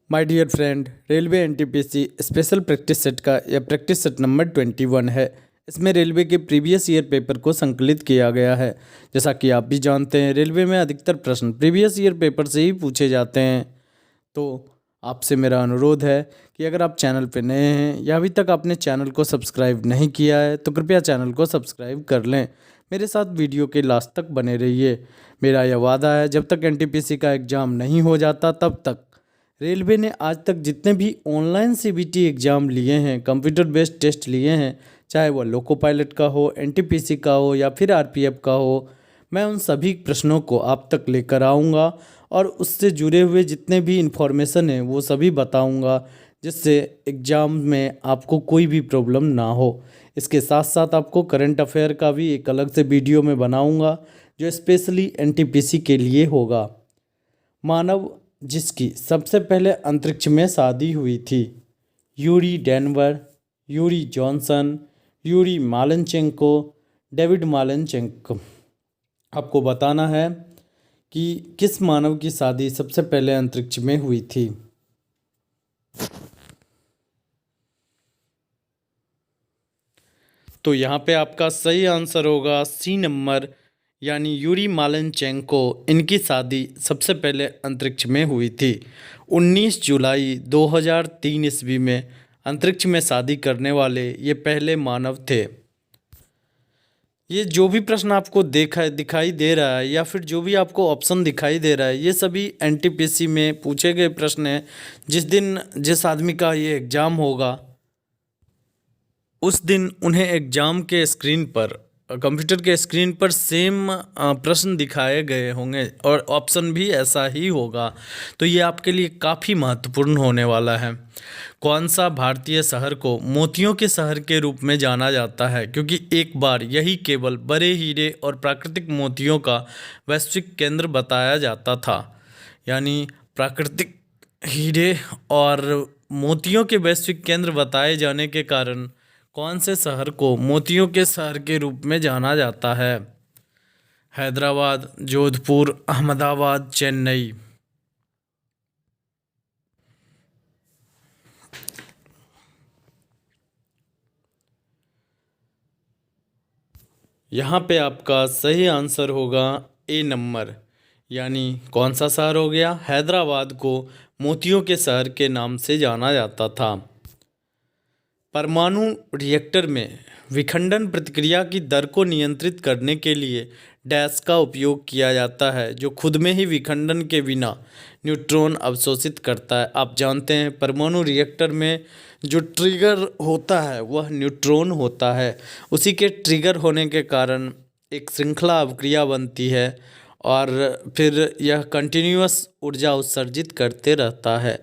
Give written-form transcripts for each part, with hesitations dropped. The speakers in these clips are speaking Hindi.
My dear friend, railway NTPC special practice set का यह प्रैक्टिस सेट नंबर 21 है। इसमें रेलवे के प्रीवियस ईयर पेपर को संकलित किया गया है। जैसा कि आप भी जानते हैं, रेलवे में अधिकतर प्रश्न प्रीवियस ईयर पेपर से ही पूछे जाते हैं। तो आपसे मेरा अनुरोध है कि अगर आप चैनल पर नए हैं या अभी तक आपने चैनल को सब्सक्राइब नहीं किया है तो कृपया चैनल को सब्सक्राइब कर लें। मेरे साथ वीडियो के लास्ट तक बने रहिए। मेरा यह वादा है, जब तक एनटीपीसी का एग्ज़ाम नहीं हो जाता तब तक रेलवे ने आज तक जितने भी ऑनलाइन सीबीटी एग्ज़ाम लिए हैं, कंप्यूटर बेस्ड टेस्ट लिए हैं, चाहे वह लोको पायलट का हो, एनटीपीसी का हो या फिर आरपीएफ का हो, मैं उन सभी प्रश्नों को आप तक लेकर आऊँगा और उससे जुड़े हुए जितने भी इन्फॉर्मेशन हैं वो सभी बताऊँगा, जिससे एग्ज़ाम में आपको कोई भी प्रॉब्लम ना हो। इसके साथ साथ आपको करंट अफेयर का भी एक अलग से वीडियो में बनाऊँगा जो स्पेशली एनटीपीसी के लिए होगा। मानव जिसकी सबसे पहले अंतरिक्ष में शादी हुई थी, Yuri Denver, Yuri Johnson, Yuri Malenchenko, David Malenchenko. आपको बताना है कि किस मानव की शादी सबसे पहले अंतरिक्ष में हुई थी। तो यहाँ पे आपका सही आंसर होगा सी नंबर, यानी यूरी मालेनचेंको। इनकी शादी सबसे पहले अंतरिक्ष में हुई थी। 19 जुलाई 2003 ईस्वी में अंतरिक्ष में शादी करने वाले ये पहले मानव थे। ये जो भी प्रश्न आपको दिखाई दे रहा है या फिर जो भी आपको ऑप्शन दिखाई दे रहा है, ये सभी एनटीपीसी में पूछे गए प्रश्न हैं। जिस दिन जिस आदमी का ये एग्ज़ाम होगा उस दिन उन्हें एग्ज़ाम के स्क्रीन पर, कंप्यूटर के स्क्रीन पर सेम प्रश्न दिखाए गए होंगे और ऑप्शन भी ऐसा ही होगा। तो ये आपके लिए काफ़ी महत्वपूर्ण होने वाला है। कौन सा भारतीय शहर को मोतियों के शहर के रूप में जाना जाता है? क्योंकि एक बार यही केवल बड़े हीरे और प्राकृतिक मोतियों का वैश्विक केंद्र बताया जाता था। यानी प्राकृतिक हीरे और मोतियों के वैश्विक केंद्र बताए जाने के कारण कौन से शहर को मोतियों के शहर के रूप में जाना जाता है? हैदराबाद, जोधपुर, अहमदाबाद, चेन्नई। यहाँ पे आपका सही आंसर होगा ए नंबर, यानी कौन सा शहर हो गया? हैदराबाद को मोतियों के शहर के नाम से जाना जाता था। परमाणु रिएक्टर में विखंडन प्रतिक्रिया की दर को नियंत्रित करने के लिए डैश का उपयोग किया जाता है, जो खुद में ही विखंडन के बिना न्यूट्रॉन अवशोषित करता है। आप जानते हैं परमाणु रिएक्टर में जो ट्रिगर होता है वह न्यूट्रॉन होता है। उसी के ट्रिगर होने के कारण एक श्रृंखला अवक्रिया बनती है और फिर यह कंटिन्यूअस ऊर्जा उत्सर्जित करते रहता है।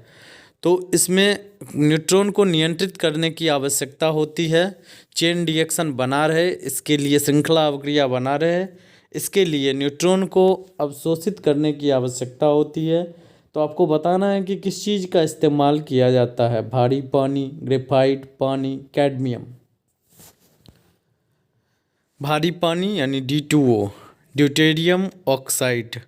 तो इसमें न्यूट्रॉन को नियंत्रित करने की आवश्यकता होती है। चेन रिएक्शन बना रहे, इसके लिए श्रृंखला अवक्रिया बना रहे, इसके लिए न्यूट्रॉन को अवशोषित करने की आवश्यकता होती है। तो आपको बताना है कि किस चीज़ का इस्तेमाल किया जाता है? भारी पानी, ग्रेफाइट, पानी, कैडमियम। भारी पानी यानी D2O, ड्यूटेरियम ऑक्साइड।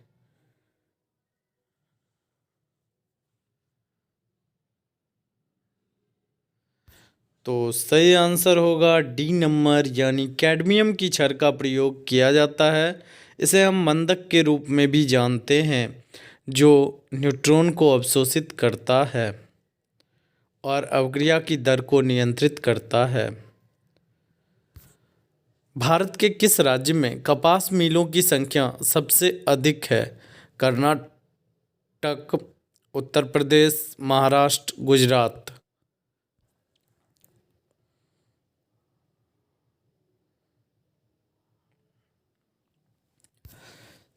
तो सही आंसर होगा डी नंबर, यानी कैडमियम की छड़ का प्रयोग किया जाता है। इसे हम मंदक के रूप में भी जानते हैं, जो न्यूट्रॉन को अवशोषित करता है और अवक्रिया की दर को नियंत्रित करता है। भारत के किस राज्य में कपास मिलों की संख्या सबसे अधिक है? कर्नाटक, उत्तर प्रदेश, महाराष्ट्र, गुजरात।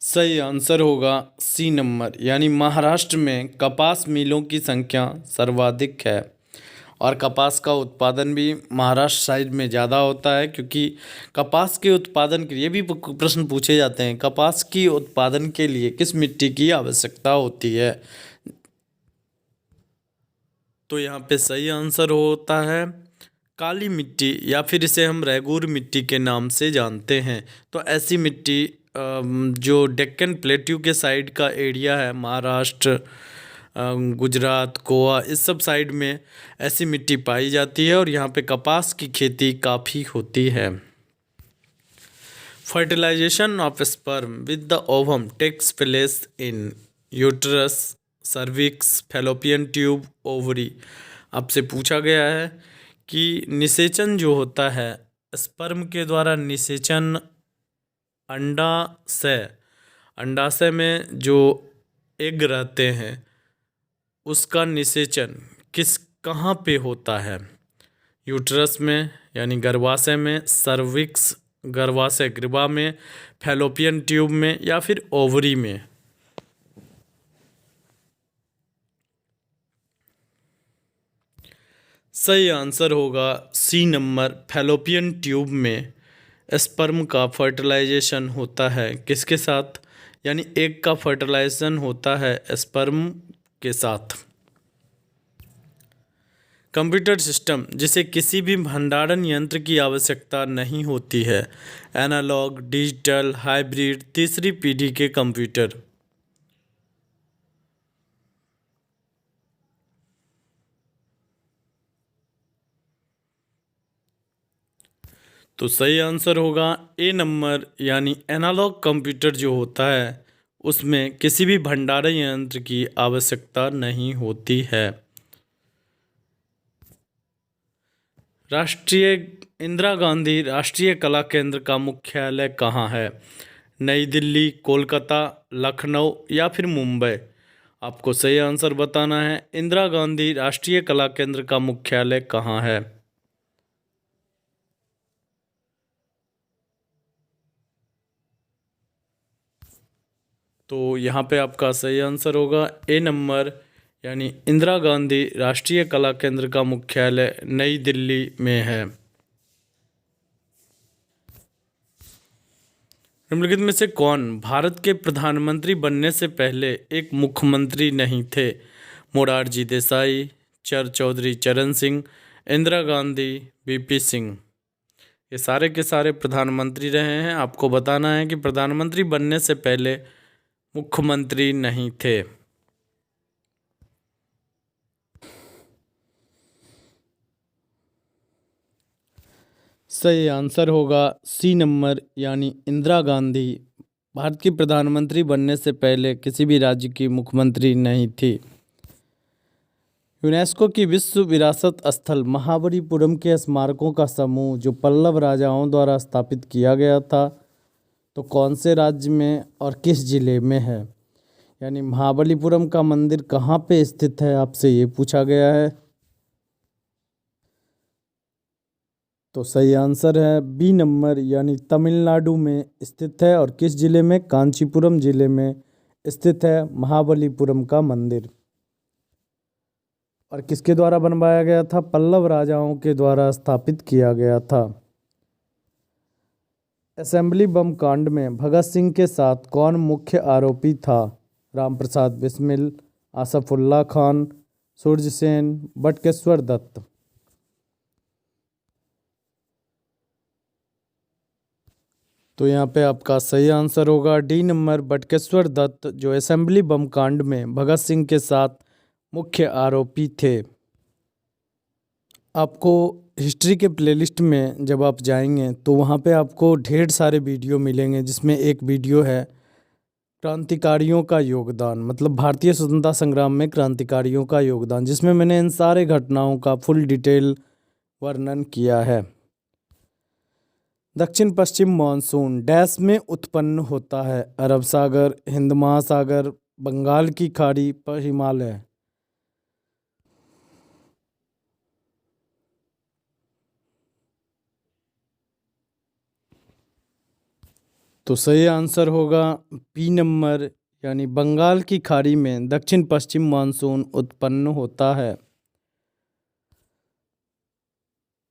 सही आंसर होगा सी नंबर, यानी महाराष्ट्र में कपास मिलों की संख्या सर्वाधिक है। और कपास का उत्पादन भी महाराष्ट्र साइड में ज़्यादा होता है, क्योंकि कपास के उत्पादन के लिए भी प्रश्न पूछे जाते हैं, कपास की उत्पादन के लिए किस मिट्टी की आवश्यकता होती है? तो यहाँ पे सही आंसर होता है काली मिट्टी, या फिर इसे हम रेगूर मिट्टी के नाम से जानते हैं। तो ऐसी मिट्टी जो डेक्कन प्लेट्यू के साइड का एरिया है, महाराष्ट्र, गुजरात, गोवा, इस सब साइड में ऐसी मिट्टी पाई जाती है और यहाँ पे कपास की खेती काफ़ी होती है। Fertilisation of sperm with the ovum takes place in uterus, cervix, fallopian tube, ovary. आपसे पूछा गया है कि निषेचन जो होता है स्पर्म के द्वारा, निषेचन अंडाशय, अंडाशय में जो एग रहते हैं उसका निषेचन कहाँ पे होता है? यूट्रस में यानी गर्भाशय में, सर्विक्स गर्भाशय ग्रीवा में, फैलोपियन ट्यूब में या फिर ओवरी में। सही आंसर होगा सी नंबर, फैलोपियन ट्यूब में स्पर्म का फर्टिलाइजेशन होता है। किसके साथ? यानी एग का फर्टिलाइजेशन होता है स्पर्म के साथ। कंप्यूटर सिस्टम जिसे किसी भी भंडारण यंत्र की आवश्यकता नहीं होती है, एनालॉग, डिजिटल, हाइब्रिड, तीसरी पीढ़ी के कंप्यूटर। तो सही आंसर होगा ए नंबर, यानी एनालॉग कंप्यूटर जो होता है उसमें किसी भी भंडारण यंत्र की आवश्यकता नहीं होती है। राष्ट्रीय इंदिरा गांधी राष्ट्रीय कला केंद्र का मुख्यालय कहाँ है? नई दिल्ली, कोलकाता, लखनऊ या फिर मुंबई? आपको सही आंसर बताना है। इंदिरा गांधी राष्ट्रीय कला केंद्र का मुख्यालय कहाँ है? तो यहाँ पे आपका सही आंसर होगा ए नंबर, यानी इंदिरा गांधी राष्ट्रीय कला केंद्र का मुख्यालय नई दिल्ली में है। निम्नलिखित में से कौन भारत के प्रधानमंत्री बनने से पहले एक मुख्यमंत्री नहीं थे? मोरारजी देसाई, चौधरी चरण सिंह, इंदिरा गांधी, वीपी सिंह। ये सारे के सारे प्रधानमंत्री रहे हैं। आपको बताना है कि प्रधानमंत्री बनने से पहले मुख्यमंत्री नहीं थे। सही आंसर होगा सी नंबर, यानी इंदिरा गांधी भारत की प्रधानमंत्री बनने से पहले किसी भी राज्य की मुख्यमंत्री नहीं थी। यूनेस्को की विश्व विरासत स्थल महाबलीपुरम के स्मारकों का समूह जो पल्लव राजाओं द्वारा स्थापित किया गया था, तो कौन से राज्य में और किस जिले में है? यानी महाबलीपुरम का मंदिर कहाँ पे स्थित है, आपसे ये पूछा गया है। तो सही आंसर है बी नंबर, यानी तमिलनाडु में स्थित है। और किस जिले में? कांचीपुरम जिले में स्थित है महाबलीपुरम का मंदिर। और किसके द्वारा बनवाया गया था? पल्लव राजाओं के द्वारा स्थापित किया गया था। असेंबली बम कांड में भगत सिंह के साथ कौन मुख्य आरोपी था? रामप्रसाद बिस्मिल, आसफुल्ला खान, सूर्य सेन, बटकेश्वर दत्त। तो यहाँ पे आपका सही आंसर होगा डी नंबर, बटकेश्वर दत्त, जो असेंबली बम कांड में भगत सिंह के साथ मुख्य आरोपी थे। आपको हिस्ट्री के प्लेलिस्ट में जब आप जाएंगे तो वहाँ पे आपको ढेर सारे वीडियो मिलेंगे, जिसमें एक वीडियो है क्रांतिकारियों का योगदान, मतलब भारतीय स्वतंत्रता संग्राम में क्रांतिकारियों का योगदान, जिसमें मैंने इन सारे घटनाओं का फुल डिटेल वर्णन किया है। दक्षिण पश्चिम मानसून डैश में उत्पन्न होता है? अरब सागर, हिंद महासागर, बंगाल की खाड़ी पर, हिमालय। तो सही आंसर होगा बी नंबर, यानी बंगाल की खाड़ी में दक्षिण पश्चिम मानसून उत्पन्न होता है।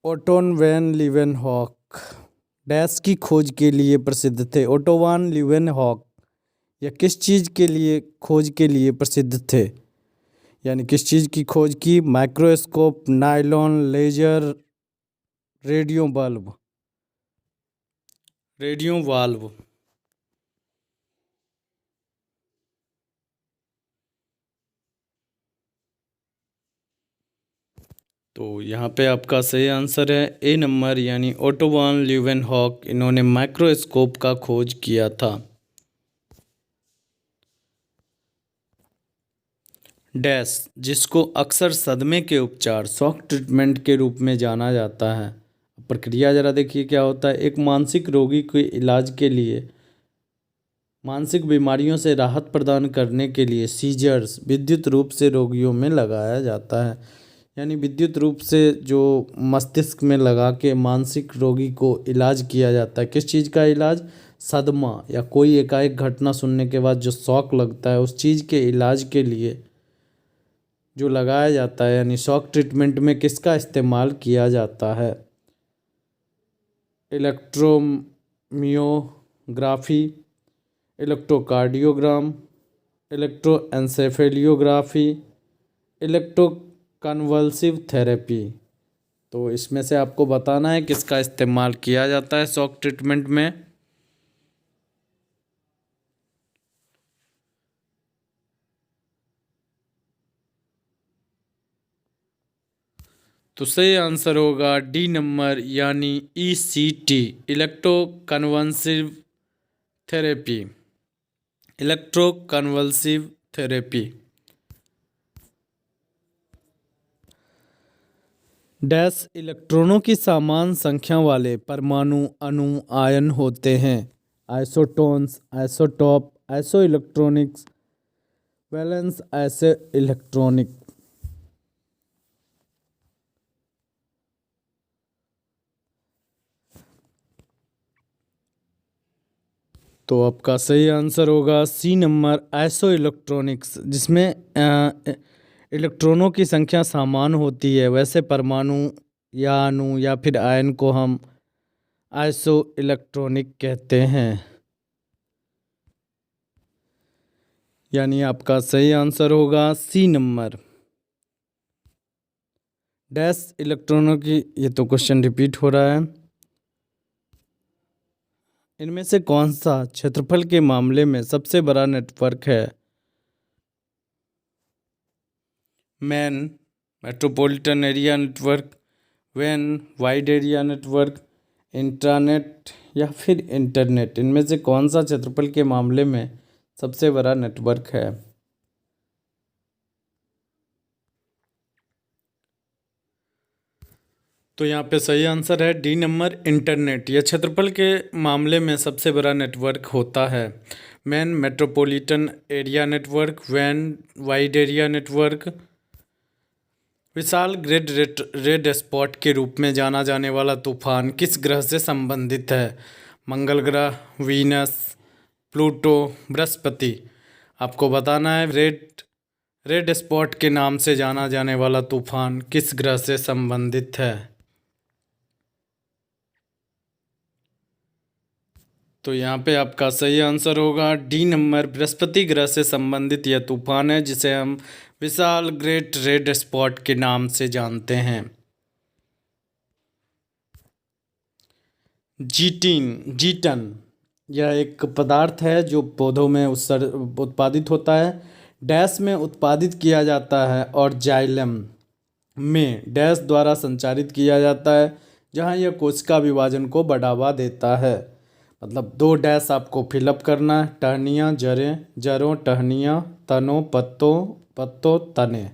ओटोन वैन लीवेनहॉक डैश की खोज के लिए प्रसिद्ध थे? ओटो वान लीवेनहॉक या किस चीज़ के लिए खोज के लिए प्रसिद्ध थे? यानी किस चीज़ की खोज की? Microscope, nylon, laser, radio bulb. Radio valve. तो यहाँ पे आपका सही आंसर है ए नंबर, यानी ओटो वॉन ल्यूवेनहॉक, इन्होंने माइक्रोस्कोप का खोज किया था। डैश, जिसको अक्सर सदमे के उपचार शॉक ट्रीटमेंट के रूप में जाना जाता है। प्रक्रिया जरा देखिए क्या होता है। एक मानसिक रोगी के इलाज के लिए, मानसिक बीमारियों से राहत प्रदान करने के लिए सीजर्स विद्युत रूप से रोगियों में लगाया जाता है। यानी विद्युत रूप से जो मस्तिष्क में लगा के मानसिक रोगी को इलाज किया जाता है। किस चीज़ का इलाज? सदमा या कोई एकाएक घटना सुनने के बाद जो शॉक लगता है, उस चीज़ के इलाज के लिए जो लगाया जाता है, यानी शॉक ट्रीटमेंट में किसका इस्तेमाल किया जाता है? इलेक्ट्रोमियोग्राफी, इलेक्ट्रोकार्डियोग्राम, इलेक्ट्रोएन्सेफेलियोग्राफी, इलेक्ट्रोकन्वल्सिव थेरेपी। तो इसमें से आपको बताना है किसका इस्तेमाल किया जाता है शॉक ट्रीटमेंट में। तो सही आंसर होगा डी नंबर, यानी ECT, electroconvulsive therapy. Electroconvulsive therapy. Dash इलेक्ट्रॉनों की समान संख्या वाले परमाणु अणु आयन होते हैं। Isotones, isotope, iso electronics, valence iso electronic. तो आपका सही आंसर होगा सी नंबर, आइसो इलेक्ट्रॉनिक्स, जिसमें इलेक्ट्रॉनों की संख्या समान होती है। वैसे परमाणु या अणु या फिर आयन को हम आइसो इलेक्ट्रॉनिक कहते हैं। यानी आपका सही आंसर होगा सी नंबर। डैश इलेक्ट्रॉनों की, ये तो क्वेश्चन रिपीट हो रहा है। इनमें से कौन सा क्षेत्रफल के मामले में सबसे बड़ा नेटवर्क है? मैन, मेट्रोपॉलिटन एरिया नेटवर्क, वैन, वाइड एरिया नेटवर्क, इंट्रानेट या फिर इंटरनेट। इनमें से कौन सा क्षेत्रफल के मामले में सबसे बड़ा नेटवर्क है? तो यहाँ पे सही आंसर है डी नंबर, इंटरनेट। यह क्षेत्रफल के मामले में सबसे बड़ा नेटवर्क होता है। मैन मेट्रोपॉलिटन एरिया नेटवर्क, वैन वाइड एरिया नेटवर्क। विशाल रेड स्पॉट के रूप में जाना जाने वाला तूफान किस ग्रह से संबंधित है? मंगल ग्रह, वीनस, प्लूटो, बृहस्पति। आपको बताना है रेड स्पॉट के नाम से जाना जाने वाला तूफान किस ग्रह से संबंधित है? तो यहाँ पे आपका सही आंसर होगा डी नंबर, बृहस्पति ग्रह से संबंधित यह तूफान है, जिसे हम विशाल ग्रेट रेड स्पॉट के नाम से जानते हैं। जीटन यह एक पदार्थ है जो पौधों में उत्पादित होता है। डैश में उत्पादित किया जाता है और जाइलम में डैश द्वारा संचारित किया जाता है, जहाँ यह कोशिका विभाजन को बढ़ावा देता है। मतलब दो डैश आपको फिलअप करना है, टहनियाँ, जड़ें, जड़ों, टहनियाँ, तनों, पत्तों, पत्तों, तने।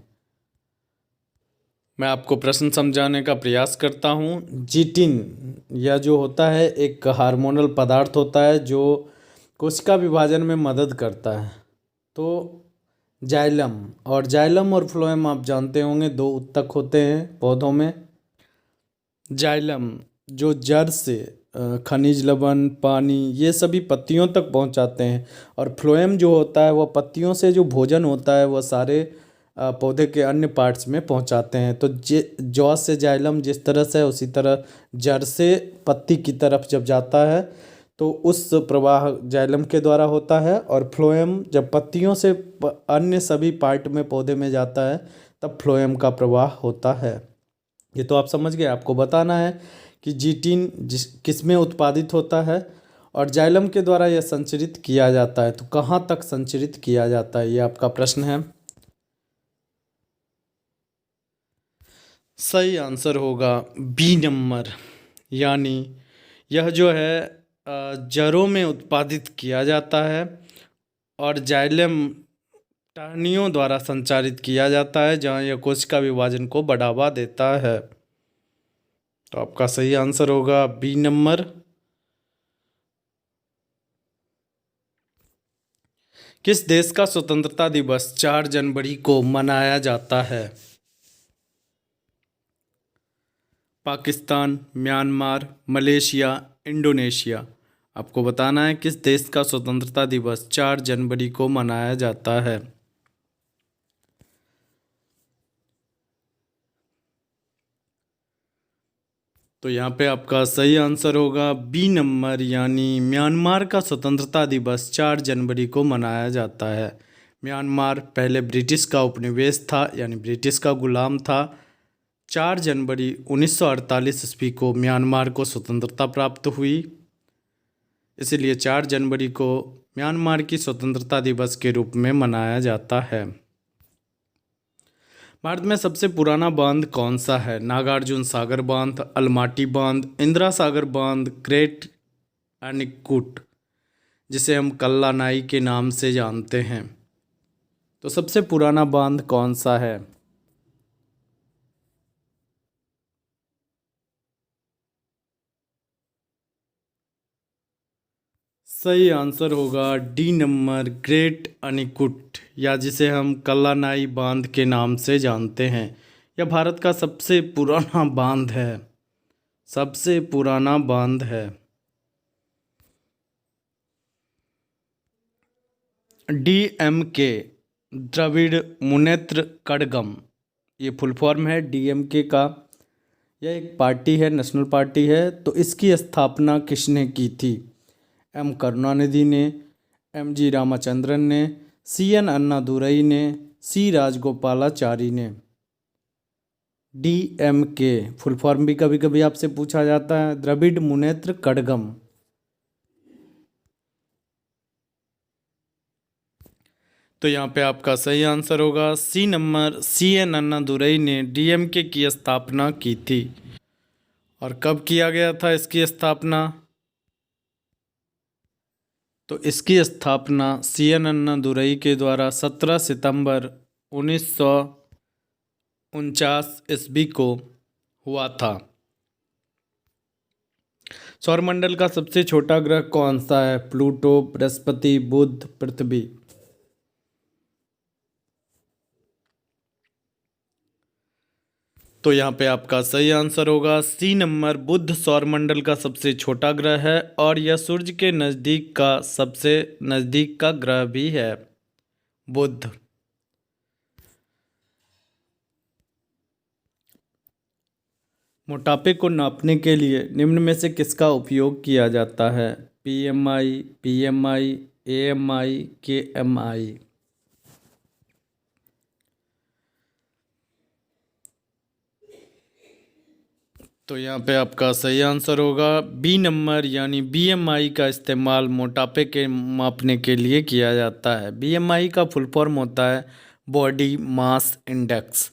मैं आपको प्रश्न समझाने का प्रयास करता हूँ। जीटिन यह जो होता है एक हार्मोनल पदार्थ होता है जो कोशिका विभाजन में मदद करता है। तो जाइलम और फ्लोएम आप जानते होंगे, दो उत्तक होते हैं पौधों में। जाइलम जो जड़ से खनिज लवण, पानी, ये सभी पत्तियों तक पहुंचाते हैं, और फ्लोएम जो होता है वह पत्तियों से जो भोजन होता है वह सारे पौधे के अन्य पार्ट्स में पहुंचाते हैं। तो जौ से जाइलम जिस तरह से, उसी तरह जड़ से पत्ती की तरफ जब जाता है तो उस प्रवाह जाइलम के द्वारा होता है, और फ्लोएम जब पत्तियों से अन्य सभी पार्ट में पौधे में जाता है तब फ्लोएम का प्रवाह होता है। ये तो आप समझ गए। आपको बताना है कि जीटिन किस में उत्पादित होता है और जाइलम के द्वारा यह संचरित किया जाता है। तो कहाँ तक संचरित किया जाता है, ये आपका प्रश्न है। सही आंसर होगा बी नंबर, यानी यह जो है जड़ों में उत्पादित किया जाता है और जाइलम टहनियों द्वारा संचारित किया जाता है, जहाँ यह कोशिका विभाजन को बढ़ावा देता है। तो आपका सही आंसर होगा बी नंबर। किस देश का स्वतंत्रता दिवस 4 जनवरी को मनाया जाता है? Pakistan, Myanmar, Malaysia, Indonesia. आपको बताना है किस देश का स्वतंत्रता दिवस 4 जनवरी को मनाया जाता है। तो यहाँ पे आपका सही आंसर होगा बी नंबर, यानी म्यांमार का स्वतंत्रता दिवस 4 जनवरी को मनाया जाता है। म्यांमार पहले ब्रिटिश का उपनिवेश था, यानी ब्रिटिश का गुलाम था। 4 जनवरी 1948 ईस्वी को म्यांमार को स्वतंत्रता प्राप्त हुई, इसलिए 4 जनवरी को म्यांमार की स्वतंत्रता दिवस के रूप में मनाया जाता है। भारत में सबसे पुराना बांध कौन सा है? नागार्जुन सागर बांध, अलमाटी बांध, इंदिरा सागर बांध, ग्रेट एनीकट, जिसे हम कल्लानाई के नाम से जानते हैं। तो सबसे पुराना बांध कौन सा है? सही आंसर होगा डी नंबर, ग्रेट अनिकुट, या जिसे हम कल्लानाई बांध के नाम से जानते हैं। यह भारत का सबसे पुराना बांध है, सबसे पुराना बांध है। डीएमके, द्रविड़ मुनेत्र कड़गम, ये फुल फॉर्म है डीएमके का। यह एक पार्टी है, नेशनल पार्टी है। तो इसकी स्थापना किसने की थी? एम करुणानिधि ने, एम जी रामचंद्रन ने, सी एन अन्नादुरई ने, सी राजगोपालाचारी ने। डीएमके फुल फॉर्म भी कभी कभी आपसे पूछा जाता है, द्रविड़ मुनेत्र कड़गम। तो यहाँ पे आपका सही आंसर होगा C number, C N Annadurai ने डीएमके की स्थापना की थी। और कब किया गया था इसकी स्थापना? तो इसकी स्थापना सी एन अन्नादुरई के द्वारा 17 सितंबर 1949 ईस्वी को हुआ था। सौरमंडल का सबसे छोटा ग्रह कौन सा है? प्लूटो, बृहस्पति, बुध, पृथ्वी। तो यहाँ पे आपका सही आंसर होगा सी नंबर, बुध सौरमंडल का सबसे छोटा ग्रह है और यह सूर्य के नज़दीक का सबसे नज़दीक का ग्रह भी है, बुध। मोटापे को नापने के लिए निम्न में से किसका उपयोग किया जाता है? PMI, PMI, AMI, KMI. तो यहाँ पे आपका सही आंसर होगा बी नंबर, यानी बीएमआई का इस्तेमाल मोटापे के मापने के लिए किया जाता है। बीएमआई का फुल फॉर्म होता है बॉडी मास इंडेक्स,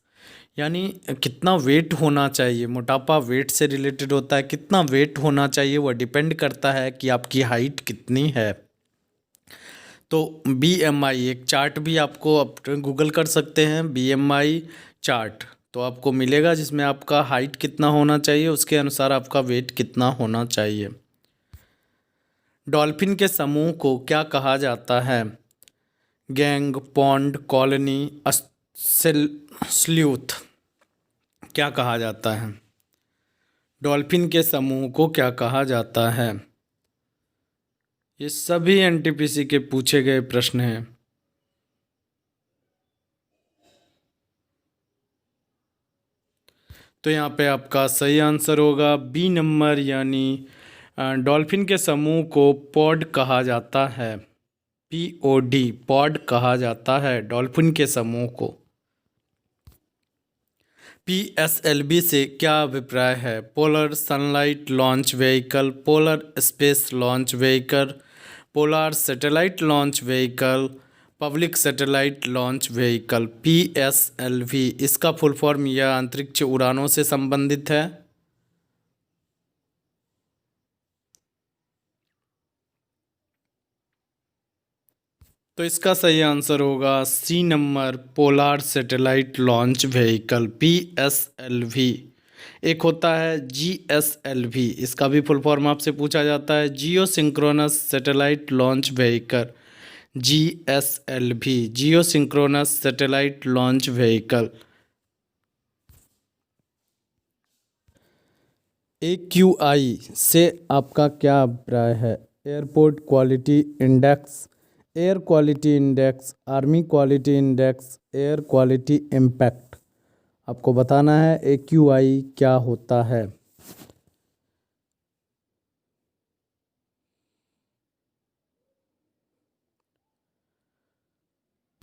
यानी कितना वेट होना चाहिए। मोटापा वेट से रिलेटेड होता है, कितना वेट होना चाहिए वह डिपेंड करता है कि आपकी हाइट कितनी है। तो बीएमआई एक चार्ट भी आपको आप गूगल कर सकते हैं, बीएमआई चार्ट, तो आपको मिलेगा जिसमें आपका हाइट कितना होना चाहिए, उसके अनुसार आपका वेट कितना होना चाहिए। डॉल्फिन के समूह को क्या कहा जाता है? Gang, pond, colony, sleuth. क्या कहा जाता है? डॉल्फिन के समूह को क्या कहा जाता है? ये सभी एनटीपीसी के पूछे गए प्रश्न हैं। तो यहाँ पे आपका सही आंसर होगा बी नंबर, यानी डॉल्फिन के समूह को पॉड कहा जाता है। पीओडी, पॉड कहा जाता है डॉल्फिन के समूह को। पीएसएलवी से क्या अभिप्राय है? Polar sunlight launch vehicle, polar space launch vehicle, polar satellite launch vehicle, public satellite launch vehicle PSLV, इसका फुल फॉर्म या अंतरिक्ष उड़ानों से संबंधित है। तो इसका सही आंसर होगा C number, polar satellite launch vehicle PSLV। एक होता है GSLV, इसका भी फुल फॉर्म आपसे पूछा जाता है, geosynchronous satellite launch vehicle. GSLV, geosynchronous satellite launch vehicle. AQI से आपका क्या अभिप्राय है? Airport quality index, air quality index, army quality index, air quality impact. आपको बताना है AQI क्या होता है।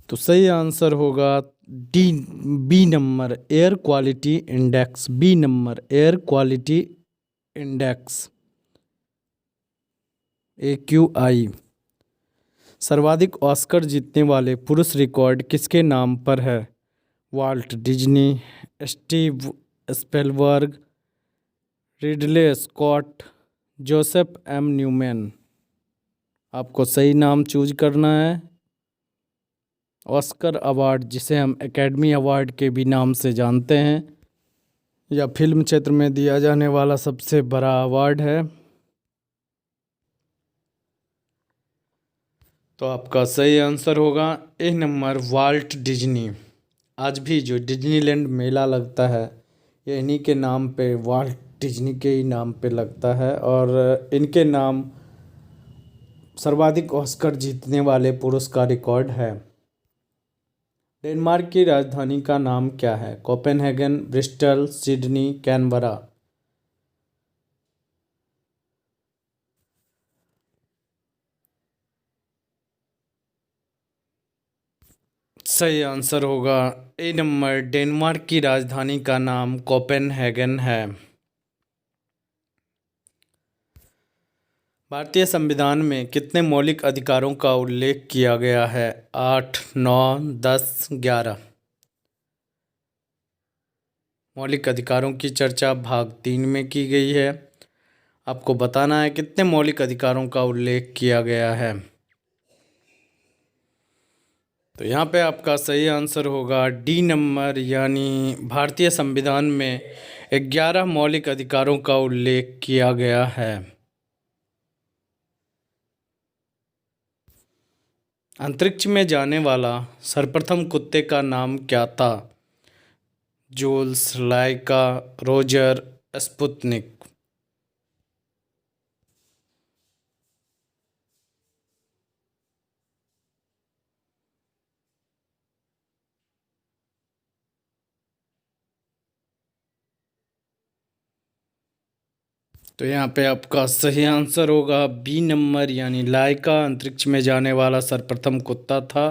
तो सही आंसर होगा D, B number, air quality index. B number, air quality index, AQI। सर्वाधिक ऑस्कर जीतने वाले पुरुष रिकॉर्ड किसके नाम पर है? Walt Disney, Steve Spielberg, Ridley Scott, Joseph M Newman. आपको सही नाम चूज करना है। ऑस्कर अवार्ड, जिसे हम एकेडमी अवार्ड के भी नाम से जानते हैं, या फिल्म क्षेत्र में दिया जाने वाला सबसे बड़ा अवार्ड है। तो आपका सही आंसर होगा ए नंबर, वाल्ट डिज्नी। आज भी जो डिज्नीलैंड मेला लगता है ये इन्हीं के नाम पे, वाल्ट डिज्नी के ही नाम पे लगता है, और इनके नाम सर्वाधिक ऑस्कर जीतने वाले पुरुष का रिकॉर्ड है। डेनमार्क की राजधानी का नाम क्या है? Copenhagen, Bristol, Sydney, Canberra. सही आंसर होगा ए नंबर, डेनमार्क की राजधानी का नाम कोपेनहेगन है। भारतीय संविधान में कितने मौलिक अधिकारों का उल्लेख किया गया है? 8, 9, 10, 11। मौलिक अधिकारों की चर्चा भाग 3 में की गई है। आपको बताना है कितने मौलिक अधिकारों का उल्लेख किया गया है। तो यहाँ पे आपका सही आंसर होगा डी नंबर, यानी भारतीय संविधान में 11 मौलिक अधिकारों का उल्लेख किया गया है। अंतरिक्ष में जाने वाला सर्वप्रथम कुत्ते का नाम क्या था? जूल्स, लाइका, रोजर, स्पुतनिक। तो यहाँ पे आपका सही आंसर होगा बी नंबर, यानी लाइका अंतरिक्ष में जाने वाला सर्वप्रथम कुत्ता था।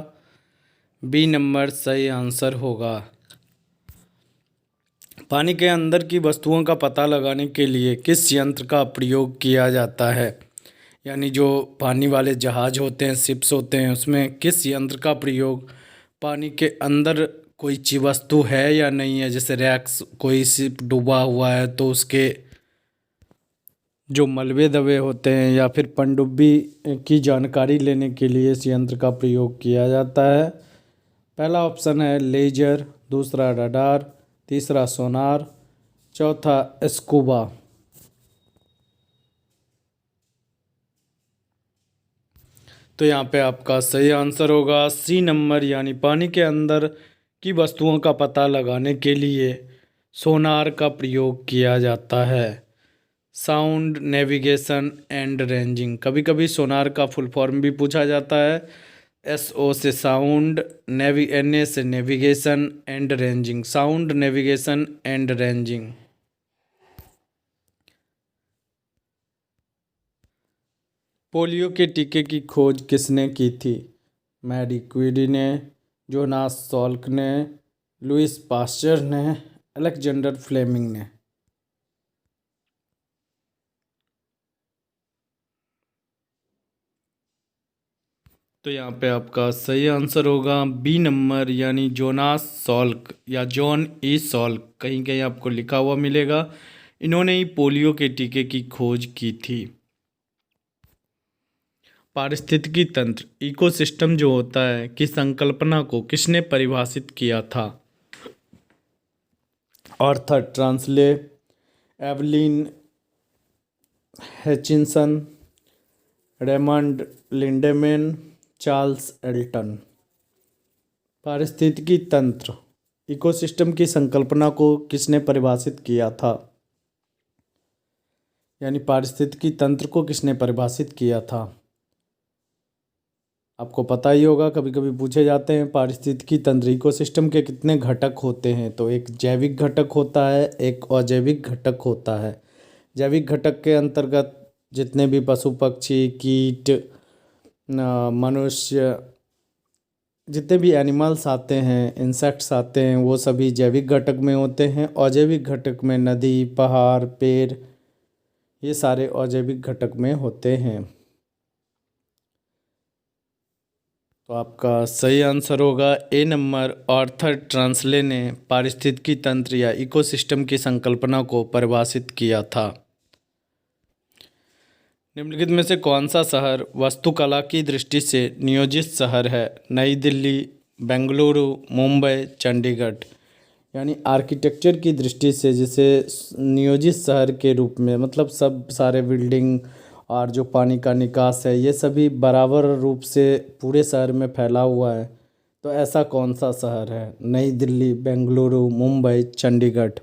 बी नंबर सही आंसर होगा। पानी के अंदर की वस्तुओं का पता लगाने के लिए किस यंत्र का प्रयोग किया जाता है? यानी जो पानी वाले जहाज होते हैं, शिप्स होते हैं, उसमें किस यंत्र का प्रयोग, पानी के अंदर कोई चीज वस्तु है या नहीं है, जैसे रैक्स, कोई शिप डूबा हुआ है तो उसके जो मलबे दबे होते हैं, या फिर पनडुब्बी की जानकारी लेने के लिए इस यंत्र का प्रयोग किया जाता है। पहला ऑप्शन है लेजर, दूसरा रडार, तीसरा सोनार, चौथा स्कूबा। तो यहाँ पे आपका सही आंसर होगा सी नंबर, यानी पानी के अंदर की वस्तुओं का पता लगाने के लिए सोनार का प्रयोग किया जाता है। साउंड नेविगेशन एंड रेंजिंग, कभी कभी सोनार का फुल फॉर्म भी पूछा जाता है। SO से साउंड, NA से navigation, and ranging, sound navigation and ranging. Polio के टीके की खोज किसने की थी? मैरी क्यूरी ने, जोनास सॉल्क ने, लुइस पास्चर ने, अलेक्जेंडर फ्लेमिंग ने। तो तो यहाँ पे आपका सही आंसर होगा बी नंबर, यानी जोनास सॉल्क या जॉन ई सॉल्क, कहीं कहीं आपको लिखा हुआ मिलेगा। इन्होंने ही पोलियो के टीके की खोज की थी। पारिस्थितिकी तंत्र इकोसिस्टम जो होता है की संकल्पना को किसने परिभाषित किया था? Arthur Transley, Evelyn Hutchinson, Raymond Lindeman, Charles Elton. पारिस्थितिकी तंत्र इकोसिस्टम की संकल्पना को किसने परिभाषित किया था? यानी पारिस्थितिकी तंत्र को किसने परिभाषित किया था? आपको पता ही होगा, कभी कभी पूछे जाते हैं पारिस्थितिकी तंत्र इकोसिस्टम के कितने घटक होते हैं। तो एक जैविक घटक होता है, एक अजैविक घटक होता है। जैविक घटक के अंतर्गत जितने भी पशु पक्षी, कीट, मनुष्य, जितने भी एनिमल्स आते हैं, इंसेक्ट्स आते हैं, वो सभी जैविक घटक में होते हैं। अजैविक घटक में नदी, पहाड़, पेड़, ये सारे अजैविक घटक में होते हैं। तो आपका सही आंसर होगा ए नंबर, आर्थर ट्रांसले ने पारिस्थितिकी तंत्र या इकोसिस्टम की संकल्पना को परिभाषित किया था। निम्नलिखित में से कौन सा शहर वास्तुकला की दृष्टि से नियोजित शहर है? नई दिल्ली, बेंगलुरु, मुंबई, चंडीगढ़। यानी आर्किटेक्चर की दृष्टि से जिसे नियोजित शहर के रूप में, मतलब सब सारे बिल्डिंग और जो पानी का निकास है ये सभी बराबर रूप से पूरे शहर में फैला हुआ है। तो ऐसा कौन सा शहर है? नई दिल्ली, बेंगलुरु, मुंबई, चंडीगढ़।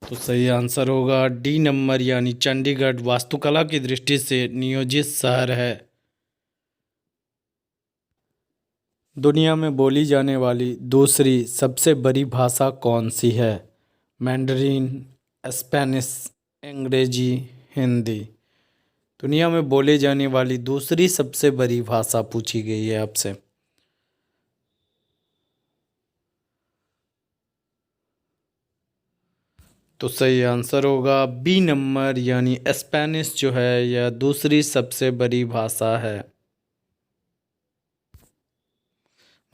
तो सही आंसर होगा डी नंबर, यानी चंडीगढ़ वास्तुकला की दृष्टि से नियोजित शहर है। दुनिया में बोली जाने वाली दूसरी सबसे बड़ी भाषा कौन सी है? मैंडरीन, स्पेनिश, अंग्रेजी, हिंदी। दुनिया में बोले जाने वाली दूसरी सबसे बड़ी भाषा पूछी गई है आपसे। तो सही आंसर होगा बी नंबर, यानी स्पेनिश जो है यह दूसरी सबसे बड़ी भाषा है।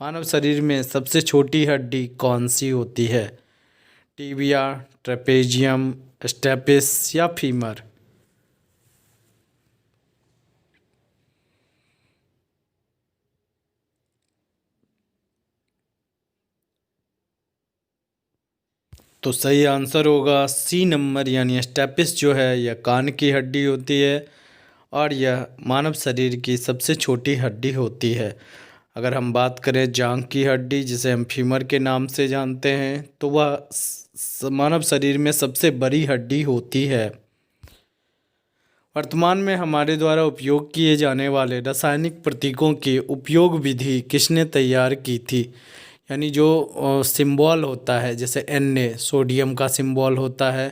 मानव शरीर में सबसे छोटी हड्डी कौन सी होती है? टिबिया, ट्रेपेजियम, स्टेपिस या फीमर। तो सही आंसर होगा सी नंबर, यानी स्टेपिस जो है यह कान की हड्डी होती है और यह मानव शरीर की सबसे छोटी हड्डी होती है। अगर हम बात करें जांघ की हड्डी, जिसे हम फीमर के नाम से जानते हैं, तो वह मानव शरीर में सबसे बड़ी हड्डी होती है। वर्तमान में हमारे द्वारा उपयोग किए जाने वाले रासायनिक प्रतीकों की उपयोग विधि किसने तैयार की थी? यानी जो सिंबल होता है, जैसे Na सोडियम का सिंबल होता है,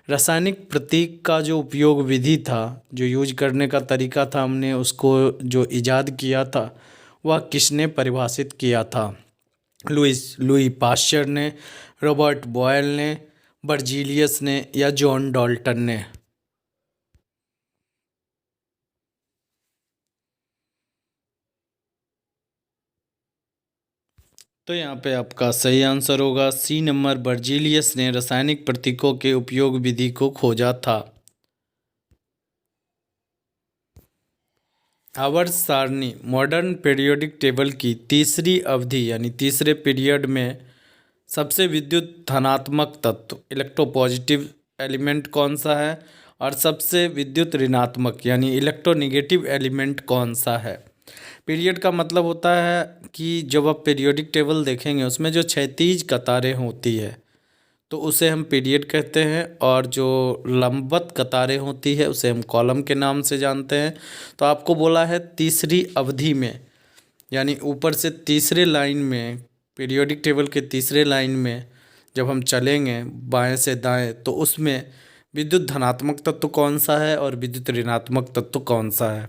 रासायनिक प्रतीक का जो उपयोग विधि था, जो यूज करने का तरीका था, हमने उसको जो इजाद किया था वह किसने परिभाषित किया था? लुई पाश्चर ने, रॉबर्ट बॉयल ने, बर्जीलियस ने या जॉन डाल्टन ने। तो यहाँ पे आपका सही आंसर होगा सी नंबर, बर्जीलियस ने रासायनिक प्रतीकों के उपयोग विधि को खोजा था। आवर्त सारणी मॉडर्न पीरियोडिक टेबल की तीसरी अवधि यानी तीसरे पीरियड में सबसे विद्युत धनात्मक तत्व इलेक्ट्रोपॉजिटिव एलिमेंट कौन सा है और सबसे विद्युत ऋणात्मक यानी इलेक्ट्रोनेगेटिव एलिमेंट कौन सा है? पीरियड का मतलब होता है कि जब आप पीरियोडिक टेबल देखेंगे उसमें जो क्षैतिज कतारें होती है तो उसे हम पीरियड कहते हैं, और जो लंबवत कतारें होती है उसे हम कॉलम के नाम से जानते हैं। तो आपको बोला है तीसरी अवधि में, यानी ऊपर से तीसरे लाइन में, पीरियोडिक टेबल के तीसरे लाइन में जब हम चलेंगे बाएं से दाएं तो उसमें विद्युत धनात्मक तत्व कौन सा है और विद्युत ऋणात्मक तत्व कौन सा है?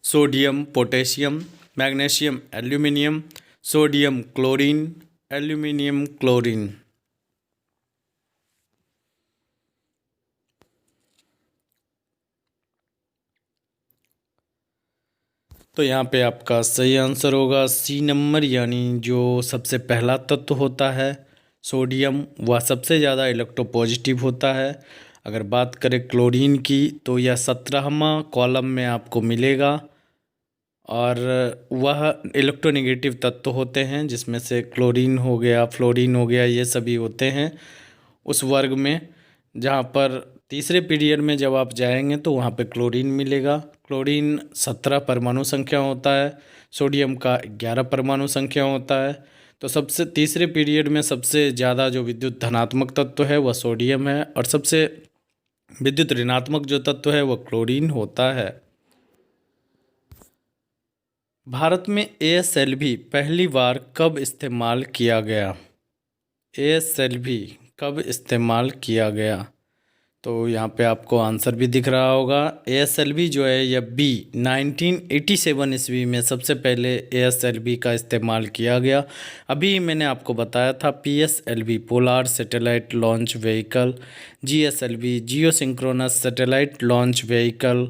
Sodium, potassium, magnesium, aluminium, sodium chlorine, aluminium chlorine. तो यहाँ पे आपका सही आंसर होगा सी नंबर, यानी जो सबसे पहला तत्व होता है सोडियम, वह सबसे ज़्यादा इलेक्ट्रोपॉजिटिव होता है। अगर बात करें क्लोरीन की तो यह 17वां कॉलम में आपको मिलेगा और वह इलेक्ट्रोनेगेटिव तत्व होते हैं, जिसमें से क्लोरीन हो गया, फ्लोरीन हो गया, ये सभी होते हैं उस वर्ग में। जहाँ पर तीसरे पीरियड में जब आप जाएंगे तो वहाँ पे क्लोरीन मिलेगा। क्लोरीन 17 परमाणु संख्या होता है, सोडियम का 11 परमाणु संख्या होता है। तो सबसे तीसरे पीरियड में सबसे ज़्यादा जो विद्युत धनात्मक तत्व है वह सोडियम है और सबसे विद्युत ऋणात्मक जो तत्व है वह क्लोरीन होता है। भारत में ASLV पहली बार कब इस्तेमाल किया गया? ASLV कब इस्तेमाल किया गया? तो यहाँ पे आपको आंसर भी दिख रहा होगा। ASLV जो है यह 1987 ईस्वी में सबसे पहले ASLV का इस्तेमाल किया गया। अभी मैंने आपको बताया था PSLV polar satellite launch vehicle, GSLV geosynchronous satellite launch vehicle,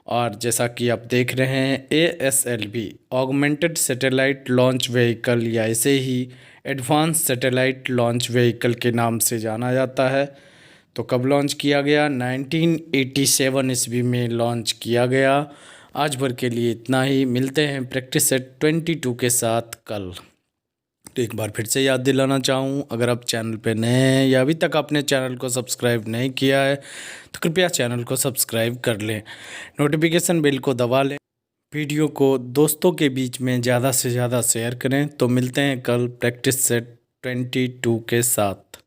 और जैसा कि आप देख रहे हैं ASLV augmented satellite launch vehicle या इसे ही एडवांस सैटेलाइट लॉन्च व्हीकल के नाम से जाना जाता है। तो कब लॉन्च किया गया? 1987 ईस्वी में लॉन्च किया गया। आज भर के लिए इतना ही, मिलते हैं प्रैक्टिस सेट 22 के साथ कल। तो एक बार फिर से याद दिलाना चाहूँ, अगर आप चैनल पे नए हैं या अभी तक आपने चैनल को सब्सक्राइब नहीं किया है तो कृपया चैनल को सब्सक्राइब कर लें, नोटिफिकेशन बेल को दबा लें, वीडियो को दोस्तों के बीच में ज़्यादा से ज़्यादा शेयर करें। तो मिलते हैं कल प्रैक्टिस सेट 22 के साथ।